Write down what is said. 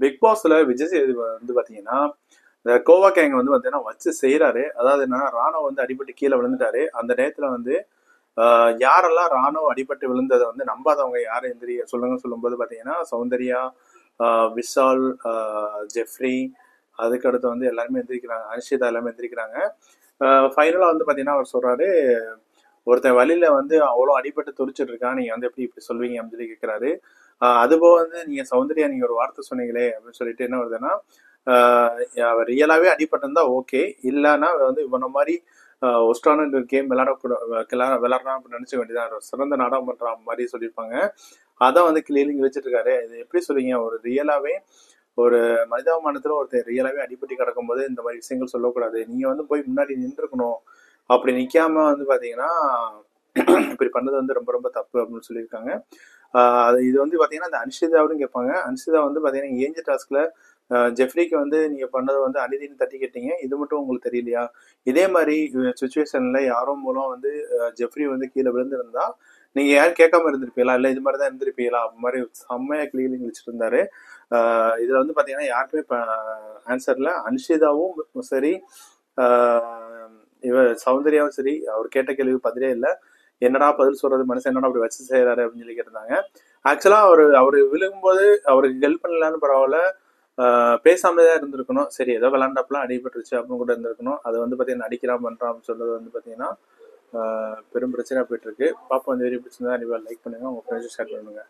Big பாஸ்ல விஜய் சேதுபதி வந்து பாத்தீங்கன்னா இந்த கோவா கேங்க வந்து பாத்தீங்கன்னா வச்சு செய்யறாரு. அதாவது என்னன்னா ராணுவ வந்து அடிபட்டு கீழே விழுந்துட்டாரு. அந்த நேரத்துல வந்து யாரெல்லாம் ராணுவ அடிபட்டு விழுந்ததை வந்து நம்பாதவங்க யாரும் எந்திரி சொல்லும்போது பாத்தீங்கன்னா சௌந்தர்யா, விஷால், ஜெஃப்ரி, அதுக்கடுத்து வந்து எல்லாருமே எந்திரிக்கிறாங்க, அனிஷிதா எல்லாமே எந்திரிக்கிறாங்க. ஃபைனலா வந்து பாத்தீங்கன்னா அவர் சொல்றாரு, ஒருத்தன் வழியில வந்து அவ்வளோ அடிபட்டு துடிச்சிட்டு இருக்கான், நீங்க வந்து எப்படி இப்படி சொல்வீங்க அப்படின்னு சொல்லி கேட்கிறாரு. அதுபோக வந்து நீங்க சௌந்தர்யா நீங்க ஒரு வார்த்தை சொன்னீங்களே அப்படின்னு சொல்லிட்டு என்ன வருதுன்னா, அவர் ரியலாவே அடிபட்டிருந்தா ஓகே, இல்லைன்னா வந்து இவன மாதிரி ஒஸ்டான கேம் விளையாடுறான் அப்படின்னு நினைச்ச வேண்டியதான், சிறந்த நாடகம் பண்ற மாதிரி சொல்லியிருப்பாங்க. அதான் வந்து கிளியரிங் வச்சிட்டு இருக்காரு. இது எப்படி சொல்றீங்க, ஒரு ரியலாவே ஒரு மனிதாபிமானத்துல ஒருத்தர் ரியலாவே அடிபட்டு கிடக்கும் போது இந்த மாதிரி விஷயங்கள் சொல்லக்கூடாது, நீங்க வந்து போய் முன்னாடி நின்றுக்கணும், அப்படி நிக்காம வந்து பாத்தீங்கன்னா இப்படி பண்ணது வந்து ரொம்ப ரொம்ப தப்பு அப்படின்னு சொல்லியிருக்காங்க. இது வந்து பாத்தீங்கன்னா அந்த அன்ஷிதாவும் கேட்பாங்க. அன்ஷிதா வந்து பாத்தீங்கன்னா ஏஞ்ச டாஸ்க்ல ஜெஃப்ரிக்கு வந்து நீங்க பண்ணதை வந்து அநீதினு தட்டி கேட்டீங்க, இது மட்டும் உங்களுக்கு தெரியலையா? இதே மாதிரி சுச்சுவேஷன்ல யாரோ மூலம் வந்து ஜெஃப்ரி வந்து கீழே விழுந்திருந்தா நீங்க யாரும் கேட்காம இருந்திருப்பீங்களா, இல்ல இது மாதிரி தான் இருந்திருப்பீங்களா, அந்த மாதிரி செம்மையா கிளீனிங் வச்சுட்டு இருந்தாரு. இதுல வந்து பாத்தீங்கன்னா யாருக்குமே ஆன்சர்ல அன்ஷிதாவும் சரி, இவ சௌந்தர்யாவும் சரி, அவர் கேட்ட கேள்வி பதிலே இல்லை. என்னடா பதில் சொல்றது, மனுஷன் என்னடா அப்படி வச்சு செய்யறாரு அப்படின்னு சொல்லி கேட்டிருந்தாங்க. ஆக்சுவலா அவரு விழுகும்போது அவருக்கு ஹெல்ப் பண்ணலான்னு பரவாயில்ல, பேசாமதான் இருந்திருக்கணும். சரி ஏதோ விளாண்டாப்பெல்லாம் அடிபட்டுருச்சு அப்படின்னு கூட இருந்திருக்கணும். அது வந்து பாத்தீங்கன்னா நடிக்கிறான் பண்றான் அப்படின்னு சொல்றது வந்து பாத்தீங்கன்னா பெரும் பிரச்சனையா போயிட்டு இருக்கு. பாப்பா இந்த வீடியோ பிடிச்சிருந்தா கண்டிப்பா லைக் பண்ணுங்க, உங்க ஃப்ரெண்ட்ஸ் ஷேர் பண்ணுங்க.